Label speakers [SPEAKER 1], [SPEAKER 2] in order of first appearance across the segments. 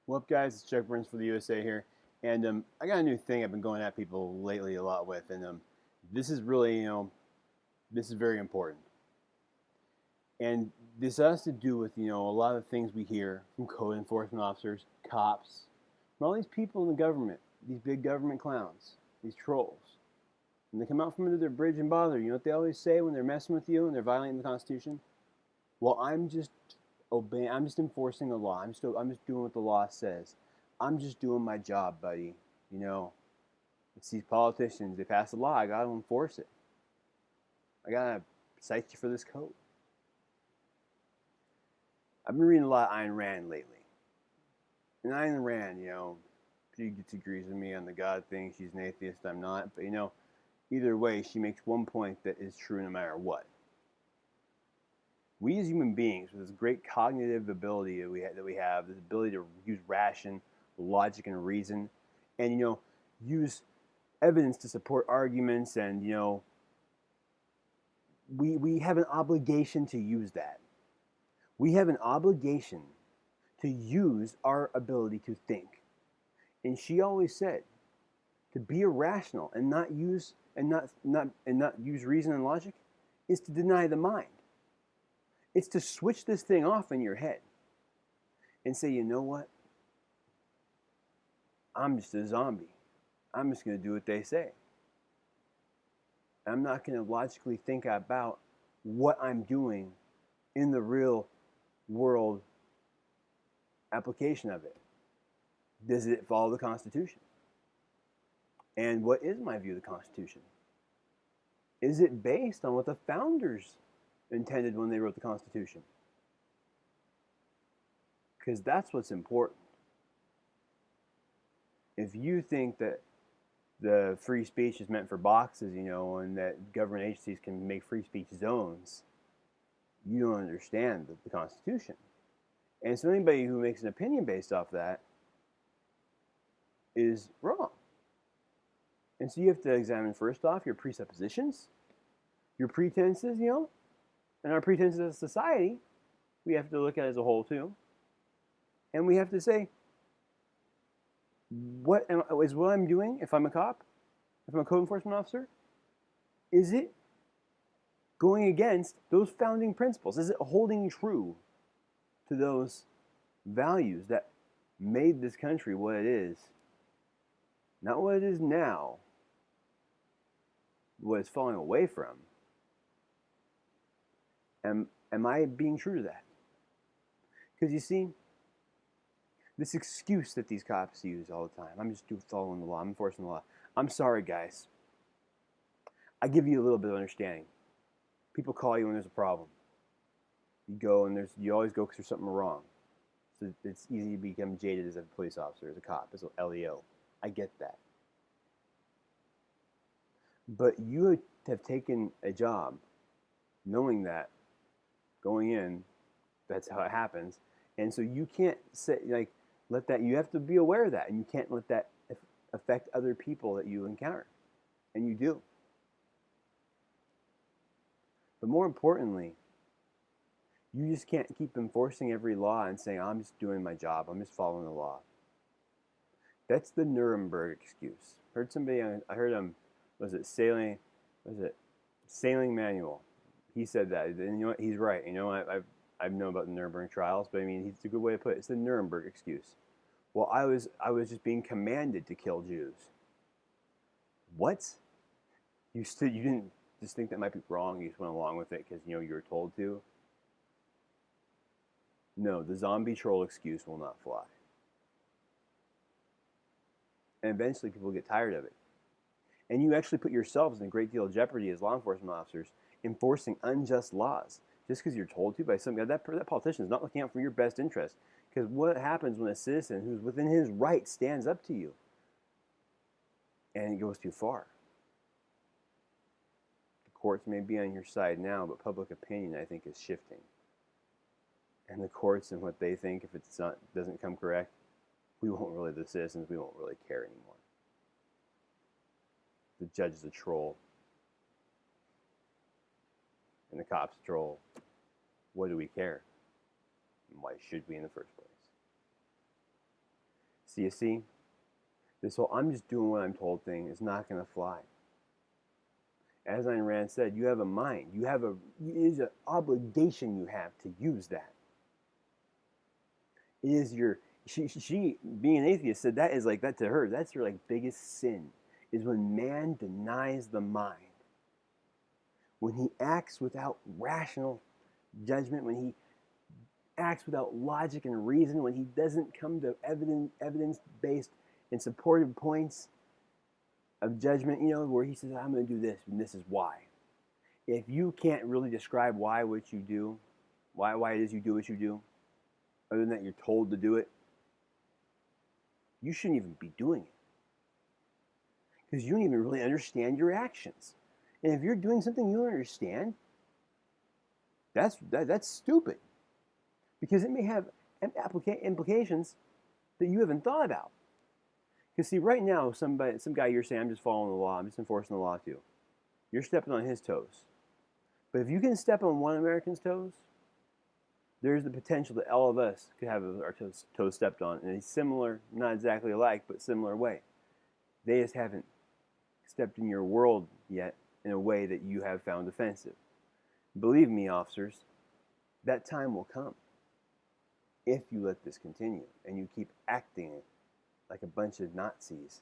[SPEAKER 1] What up, guys? It's Chuck Burns for the USA here, and I got a new thing I've been going at people lately a lot with, and this is really, this is very important, and this has to do with, a lot of things we hear from code enforcement officers, cops, from all these people in the government, these big government clowns, these trolls. When they come out from under their bridge and bother, you know what they always say when they're messing with you and they're violating the Constitution? Well, I'm just obeying. I'm just enforcing the law. I'm just doing what the law says. I'm just doing my job, buddy. You know, it's these politicians. They pass a law. I gotta enforce it. I gotta cite you for this code. I've been reading a lot of Ayn Rand lately, and Ayn Rand, she disagrees with me on the God thing. She's an atheist. I'm not. But either way, she makes one point that is true no matter what. We as human beings, with this great cognitive ability that we have, this ability to use ration, logic, and reason, and use evidence to support arguments, and we have an obligation to use that. We have an obligation to use our ability to think. And she always said, to be irrational and not use reason and logic is to deny the mind. It's to switch this thing off in your head and say, you know what? I'm just a zombie. I'm just going to do what they say. I'm not going to logically think about what I'm doing in the real world application of it. Does it follow the Constitution? And what is my view of the Constitution? Is it based on what the founders intended when they wrote the Constitution? Because that's what's important. If you think that the free speech is meant for boxes, and that government agencies can make free speech zones, you don't understand the Constitution. And so anybody who makes an opinion based off that is wrong. And so you have to examine first off your presuppositions, your pretenses, and our pretenses as a society, we have to look at as a whole too. And we have to say, what I'm doing if I'm a cop, if I'm a code enforcement officer, is it going against those founding principles? Is it holding true to those values that made this country what it is? Not what it is now, what it's falling away from. Am I being true to that? Because you see, this excuse that these cops use all the time, I'm just following the law, I'm enforcing the law. I'm sorry, guys. I give you a little bit of understanding. People call you when there's a problem. You go and you always go because there's something wrong. So it's easy to become jaded as a police officer, as a cop, as an LEO. I get that. But you have taken a job knowing that going in, that's how it happens. And so you can't say, let that, you have to be aware of that, and you can't let that affect other people that you encounter. And you do. But more importantly, you just can't keep enforcing every law and saying, I'm just doing my job, I'm just following the law. That's the Nuremberg excuse. I heard Sailing Manual. He said that, and you know what, he's right. I've known about the Nuremberg trials, but it's a good way to put it. It's the Nuremberg excuse. Well, I was just being commanded to kill Jews. What? You didn't just think that might be wrong, you just went along with it because you were told to? No, the zombie troll excuse will not fly. And eventually people get tired of it. And you actually put yourselves in a great deal of jeopardy as law enforcement officers enforcing unjust laws just because you're told to by some guy. That politician is not looking out for your best interest. Because what happens when a citizen who's within his right stands up to you and it goes too far? The courts may be on your side now, but public opinion, I think, is shifting. And the courts and what they think, if doesn't come correct, the citizens, we won't really care anymore. The judge is a troll. And the cop's a troll. What do we care? And why should we in the first place? So you see, this whole I'm just doing what I'm told thing is not going to fly. As Ayn Rand said, you have a mind. It is an obligation you have to use that. It is your, she being an atheist said that is like that to her. That's her like biggest sin, is when man denies the mind. When he acts without rational judgment, when he acts without logic and reason, when he doesn't come to evidence-based and supportive points of judgment, where he says, I'm going to do this, and this is why. If you can't really describe why what you do, why it is you do what you do, other than that you're told to do it, you shouldn't even be doing it. Because you don't even really understand your actions. And if you're doing something you don't understand, that's stupid. Because it may have implications that you haven't thought about. Because see, right now, some guy you're saying, I'm just following the law, I'm just enforcing the law too. You're stepping on his toes. But if you can step on one American's toes, there's the potential that all of us could have our toes stepped on in a similar, not exactly alike, but similar way. They just haven't stepped in your world yet in a way that you have found offensive. Believe me, officers, that time will come if you let this continue and you keep acting like a bunch of Nazis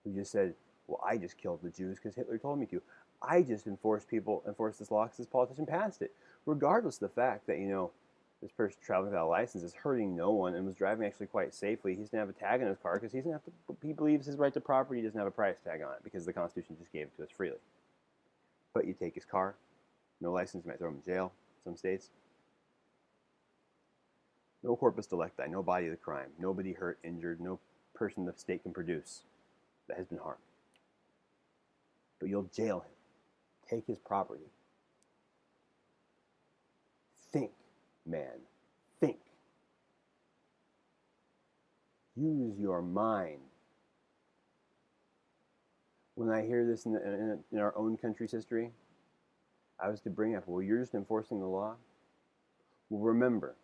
[SPEAKER 1] who just said, well, I just killed the Jews because Hitler told me to. I just enforced this law because this politician passed it. Regardless of the fact that, this person traveling without a license is hurting no one and was driving actually quite safely. He's going to have a tag on his car because he believes his right to property doesn't have a price tag on it because the Constitution just gave it to us freely. But you take his car, no license, you might throw him in jail, some states. No corpus delicti, no body of the crime, nobody hurt, injured, no person the state can produce that has been harmed. But you'll jail him, take his property. Think, man, think. Use your mind. When I hear this in our own country's history, I was to bring up, well, you're just enforcing the law. Well, remember,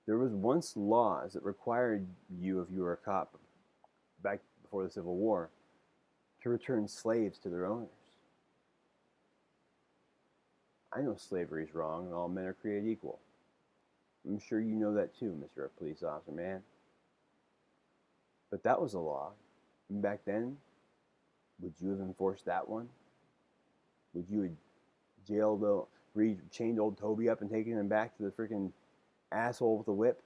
[SPEAKER 1] there was once laws that required you, if you were a cop, back before the Civil War, to return slaves to their owners. I know slavery is wrong and all men are created equal. I'm sure you know that too, Mr. Police Officer Man. But that was a law. And back then, would you have enforced that one? Would you have chained old Toby up and taken him back to the freaking asshole with a whip?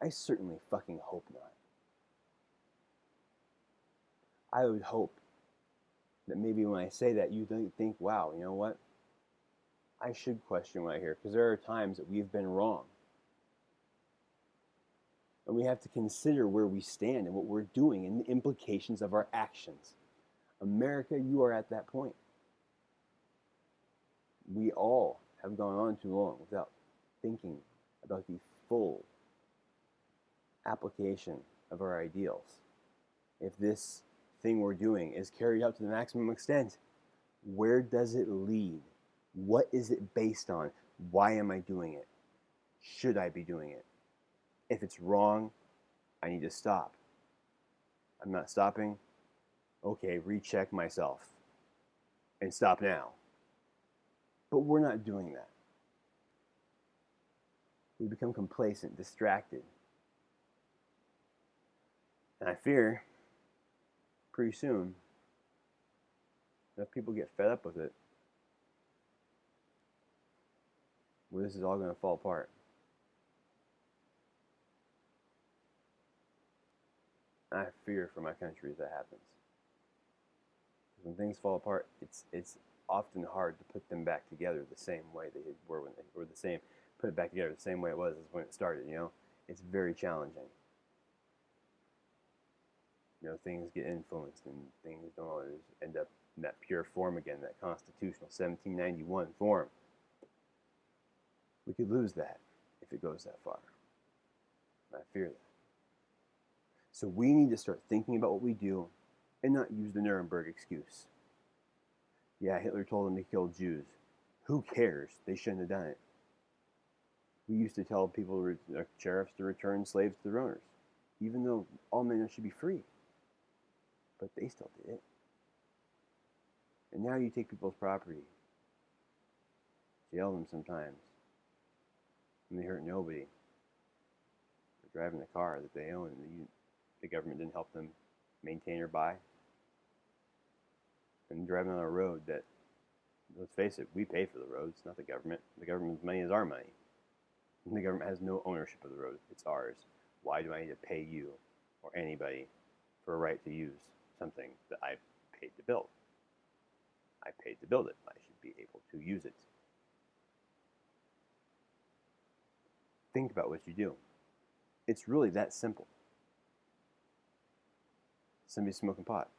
[SPEAKER 1] I certainly fucking hope not. I would hope that maybe when I say that, you think, wow, you know what? I should question what I hear, because there are times that we've been wrong. And we have to consider where we stand and what we're doing and the implications of our actions. America, you are at that point. We all have gone on too long without thinking about the full application of our ideals. If this thing we're doing is carried out to the maximum extent, where does it lead? What is it based on? Why am I doing it? Should I be doing it? If it's wrong, I need to stop. I'm not stopping. Okay, recheck myself and stop now. But we're not doing that. We become complacent, distracted. And I fear, pretty soon, enough people get fed up with it, where this is all going to fall apart. I fear for my country as that happens. When things fall apart, it's often hard to put them back together the same way they were when they were the same. Put it back together the same way it was as when it started. It's very challenging. Things get influenced and things don't always end up in that pure form again, that constitutional 1791 form. We could lose that if it goes that far. I fear that. So we need to start thinking about what we do and not use the Nuremberg excuse. Yeah, Hitler told them to kill Jews. Who cares? They shouldn't have done it. We used to tell people, sheriffs, to return slaves to their owners. even though all men should be free. But they still did it. And now you take people's property, jail them sometimes, and they hurt nobody. They're driving a car that they own and the government didn't help them maintain or buy. And driving on a road that, let's face it, we pay for the roads, not the government. The government's money is our money. And the government has no ownership of the road. It's ours. Why do I need to pay you or anybody for a right to use something that I paid to build? I paid to build it. I should be able to use it. Think about what you do. It's really that simple. Somebody's smoking pot.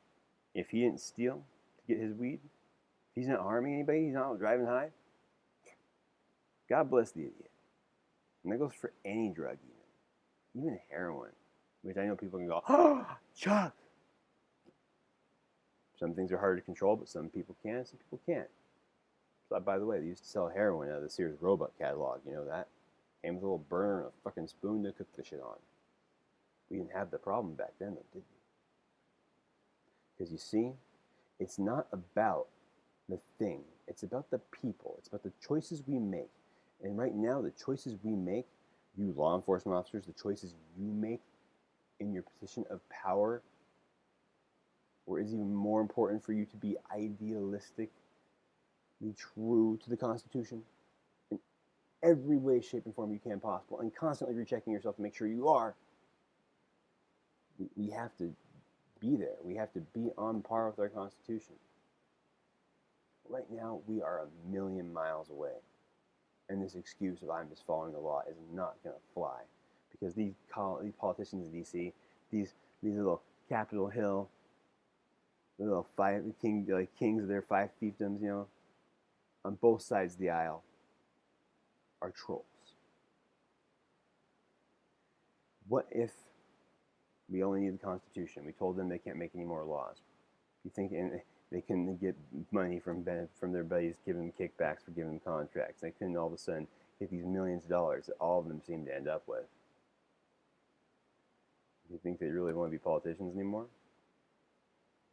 [SPEAKER 1] If he didn't steal to get his weed, if he's not harming anybody, he's not driving high, God bless the idiot. And that goes for any drug even heroin, which I know people can go, oh, Chuck. Some things are harder to control, but some people can, some people can't. So, by the way, they used to sell heroin out of the Sears Roebuck catalog. You know that? Came with a little burner and a fucking spoon to cook the shit on. We didn't have the problem back then, though, did we? Because you see, it's not about the thing. It's about the people. It's about the choices we make. And right now, the choices we make, you law enforcement officers, the choices you make in your position of power, or is even more important for you to be idealistically true to the Constitution in every way, shape, and form you can possible, and constantly rechecking yourself to make sure you are. We have to be there. We have to be on par with our Constitution. Right now, we are a million miles away. And this excuse of I'm just following the law is not going to fly. Because these politicians in D.C., these little Capitol Hill, the little kings of their five fiefdoms, you know, on both sides of the aisle, are trolls. What if we only need the Constitution? We told them they can't make any more laws. You think they couldn't get money from their buddies, giving them kickbacks for giving them contracts. They couldn't all of a sudden get these millions of dollars that all of them seem to end up with. Do you think they really want to be politicians anymore?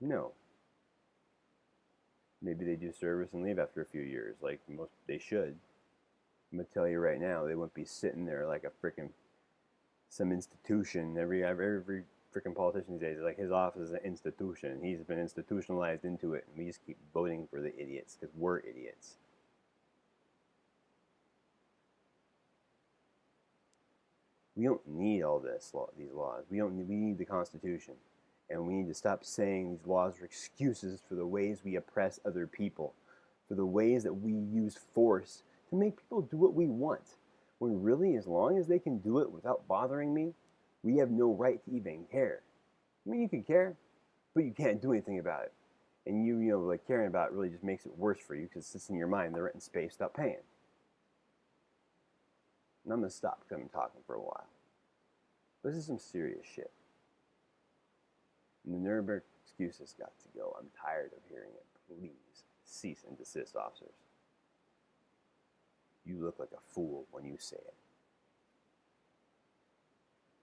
[SPEAKER 1] No. Maybe they do service and leave after a few years, like they should. I'm gonna tell you right now, they wouldn't be sitting there like a freaking some institution. Every freaking politician these days, like his office is an institution. He's been institutionalized into it, and we just keep voting for the idiots because we're idiots. We don't need all these laws. We need the Constitution. And we need to stop saying these laws are excuses for the ways we oppress other people, for the ways that we use force to make people do what we want. When really, as long as they can do it without bothering me, we have no right to even care. I mean, you can care, but you can't do anything about it. And like caring about it really just makes it worse for you because it sits in your mind, they're renting space without paying. And I'm going to stop because I'm talking for a while. This is some serious shit. And the Nuremberg excuses got to go. I'm tired of hearing it. Please cease and desist, officers. You look like a fool when you say it.